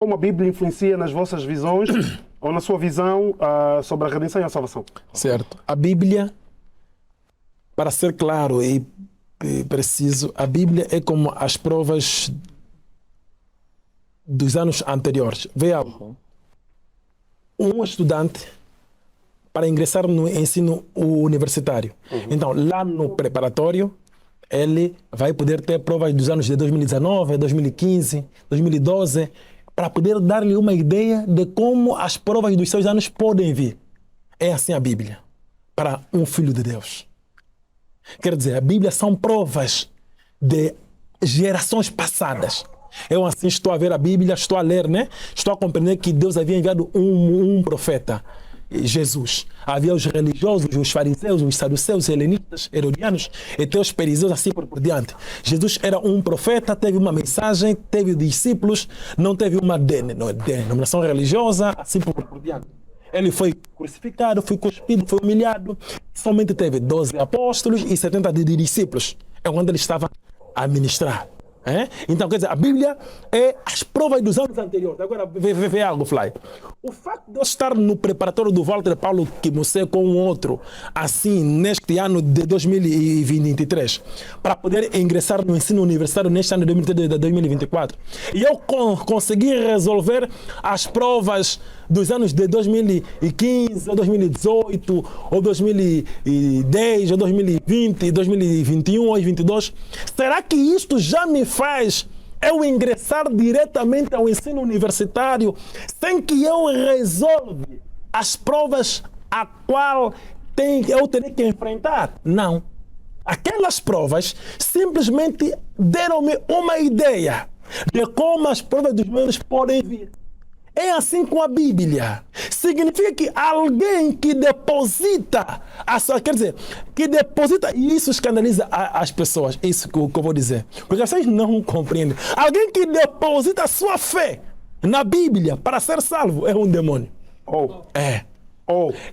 Como a Bíblia influencia nas vossas visões ou na sua visão sobre a redenção e a salvação? Certo. A Bíblia, para ser claro e preciso, a Bíblia é como as provas dos anos anteriores. Vê algo. Um estudante, para ingressar no ensino universitário, então lá no preparatório, ele vai poder ter provas dos anos de 2019, 2015, 2012, para poder dar-lhe uma ideia de como as provas dos seus anos podem vir. É assim a Bíblia, para um filho de Deus. Quer dizer, a Bíblia são provas de gerações passadas. Eu assim estou a ver a Bíblia, estou a ler, né? Estou a compreender que Deus havia enviado um profeta, Jesus. Havia os religiosos, os fariseus, os saduceus, os helenistas, herodianos, e até os perizeus, assim por diante. Jesus era um profeta, teve uma mensagem, teve discípulos, não teve uma denominação religiosa, assim por diante. Ele foi crucificado, foi cuspido, foi humilhado. Somente teve 12 apóstolos e 70 discípulos. É onde ele estava a ministrar. Então, quer dizer, a Bíblia é as provas dos anos anteriores. Agora, vê algo, Fly. O facto de eu estar no preparatório do Walter Paulo Kimosé com um outro, assim, neste ano de 2023, para poder ingressar no ensino universitário neste ano de 2024, e eu consegui resolver as provas dos anos de 2015, ou 2018, ou 2010, ou 2020, 2021 ou 2022, será que isto já me faz eu ingressar diretamente ao ensino universitário sem que eu resolva as provas a qual eu terei que enfrentar? Não. Aquelas provas simplesmente deram-me uma ideia de como as provas dos meus podem vir. É assim com a Bíblia. Significa que alguém que deposita quer dizer, que deposita, e isso escandaliza as pessoas, isso que eu vou dizer, porque vocês não compreendem. Alguém que deposita a sua fé na Bíblia para ser salvo é um demônio.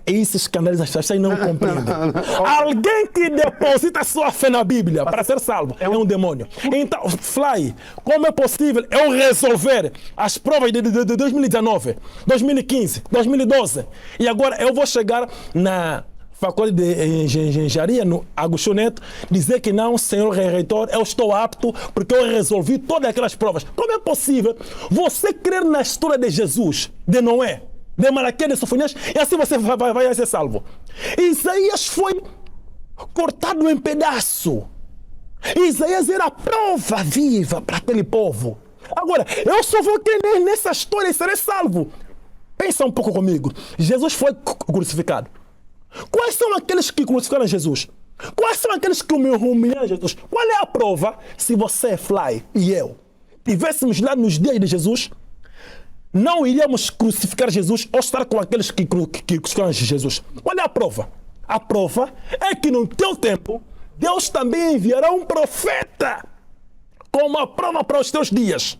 Isso escandaliza as pessoas, vocês não compreendem. Alguém que deposita a sua fé na Bíblia para ser salvo é um demônio. Então, Fly, como é possível eu resolver as provas de 2019, 2015, 2012 e agora eu vou chegar na Faculdade de Engenharia, no Agostinho Neto, dizer que não, senhor reitor, eu estou apto porque eu resolvi todas aquelas provas. Como é possível você crer na história de Jesus, de Noé, de Malaquias, de Sofonias, e assim você vai ser salvo? Isaías foi cortado em pedaço. Isaías era a prova viva para aquele povo. Agora, eu só vou crer nessa história e serei salvo. Pensa um pouco comigo. Jesus foi crucificado. Quais são aqueles que crucificaram Jesus? Quais são aqueles que humilharam Jesus? Qual é a prova se você, Fly, e eu estivéssemos lá nos dias de Jesus? Não iríamos crucificar Jesus ou estar com aqueles que crucificaram Jesus. Qual é a prova? A prova é que no teu tempo, Deus também enviará um profeta como a prova para os teus dias.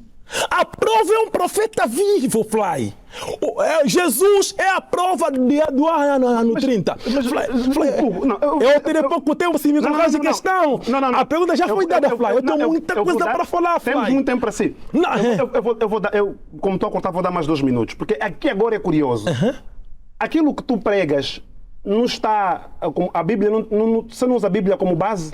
A prova é um profeta vivo, Fly. Jesus é a prova do ano 30. Eu terei pouco tempo se me colocar essa questão. A pergunta já foi dada, Fly. Eu tenho muita coisa para falar, Fly. Temos muito tempo para si. Eu vou dar, como estou a contar, vou dar mais 2 minutos. Porque aqui agora é curioso. Aquilo que tu pregas não está... A Bíblia, você não usa a Bíblia como base?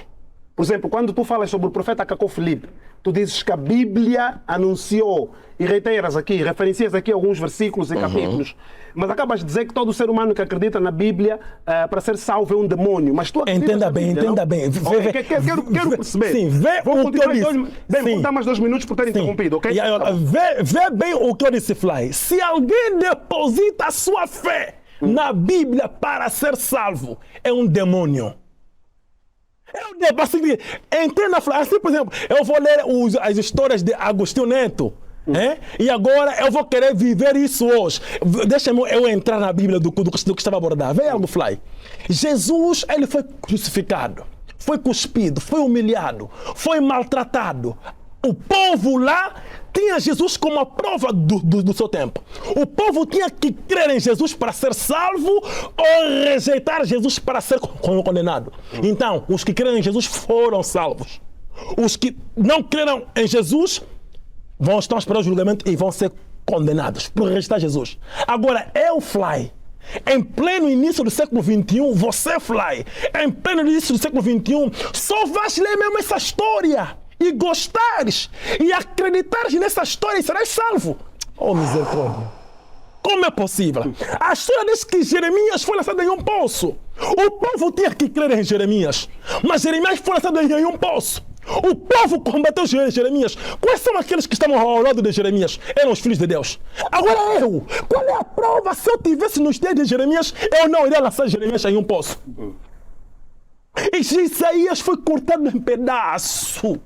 Por exemplo, quando tu falas sobre o profeta Cacó Filipe, tu dizes que a Bíblia anunciou, e reiteras aqui, referencias aqui alguns versículos e capítulos, mas acabas de dizer que todo ser humano que acredita na Bíblia para ser salvo é um demônio. Mas tu entenda bem, entenda bem. Quero perceber. Sim, vê vou o que eu disse. Vou dar mais 2 minutos por ter interrompido, ok? Vê bem o que eu disse, Fly. Se alguém deposita a sua fé na Bíblia para ser salvo, é um demônio. Entenda, assim, por exemplo, eu vou ler as histórias de Agostinho Neto, e agora eu vou querer viver isso hoje. Deixa-me eu entrar na Bíblia do que estava abordado. Vê algo, Fly. Jesus, ele foi crucificado, foi cuspido, foi humilhado, foi maltratado. O povo lá tinha Jesus como a prova do seu tempo. O povo tinha que crer em Jesus para ser salvo ou rejeitar Jesus para ser condenado. Então, os que creram em Jesus foram salvos. Os que não creram em Jesus vão estar esperando o julgamento e vão ser condenados por rejeitar Jesus. Agora, eu, Fly, em pleno início do século XXI, você, Fly, em pleno início do século XXI, só vais ler mesmo essa história e gostares e acreditares nessa história e serás salvo. Oh, misericórdia. Como é possível? A história diz que Jeremias foi lançado em um poço. O povo tinha que crer em Jeremias, mas Jeremias foi lançado em um poço. O povo combateu Jeremias. Quais são aqueles que estavam ao lado de Jeremias? Eram os filhos de Deus. Agora eu, qual é a prova? Se eu tivesse nos dias de Jeremias, eu não iria lançar Jeremias em um poço. E Isaías foi cortado em pedaço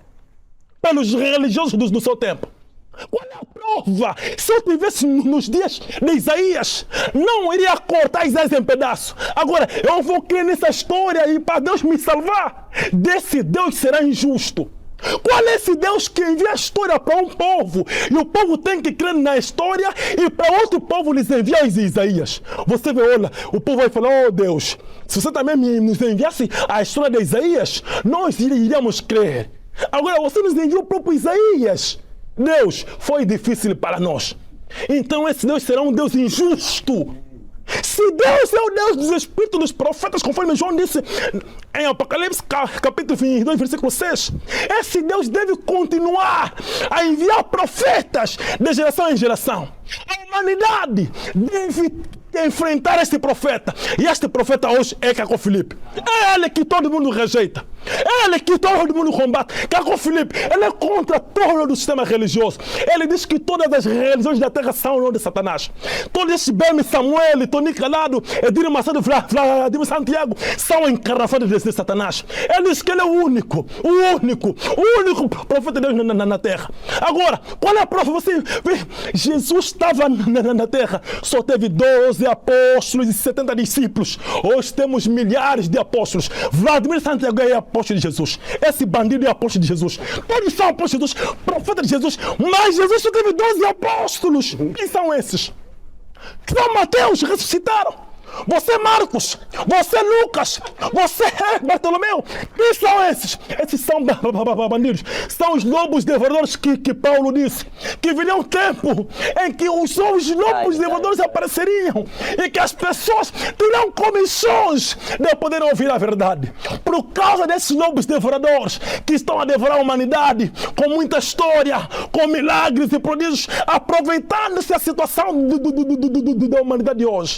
pelos religiosos do seu tempo. Qual é a prova? Se eu estivesse nos dias de Isaías, não iria cortar Isaías em pedaços. Agora, eu vou crer nessa história e para Deus me salvar, desse Deus será injusto. Qual é esse Deus que envia a história para um povo e o povo tem que crer na história e para outro povo lhes envia Isaías? Você vê, olha, o povo vai falar, oh Deus, se você também nos enviasse a história de Isaías, nós iríamos crer. Agora, você nos enviou o próprio Isaías. Deus, foi difícil para nós. Então esse Deus será um Deus injusto. Se Deus é o Deus dos espíritos dos profetas, conforme João disse em Apocalipse capítulo 22, versículo 6, esse Deus deve continuar a enviar profetas de geração em geração. A humanidade deve enfrentar este profeta. E este profeta hoje é Caco Filipe. É ele que todo mundo rejeita. É ele que todo mundo combate. Caco Filipe, ele é contra todo o sistema religioso. Ele diz que todas as religiões da terra são o nome de Satanás. Todos esses Bem Samuel, Tony Calado, Edir Macedo, Vladimir Santiago são encarnações de Satanás. Ele diz que ele é o único profeta de Deus na terra. Agora, qual é a prova? Você vê, Jesus estava na terra, só teve 12 apóstolos e 70 discípulos. Hoje temos milhares de apóstolos. Vladimir Santiago é apóstolo de Jesus. Esse bandido é apóstolo de Jesus. Todos são apóstolos de Jesus, profetas de Jesus. Mas Jesus só teve 12 apóstolos. Quem são esses? São Mateus, ressuscitaram. Você Marcos, você Lucas, você Bartolomeu. Quem são esses? Esses são bandidos. São os lobos devoradores que Paulo disse. Que viria um tempo em que os lobos devoradores apareceriam e que as pessoas terão comissões de poder ouvir a verdade. Por causa desses lobos devoradores que estão a devorar a humanidade com muita história, com milagres e prodígios, aproveitando-se a situação da humanidade de hoje.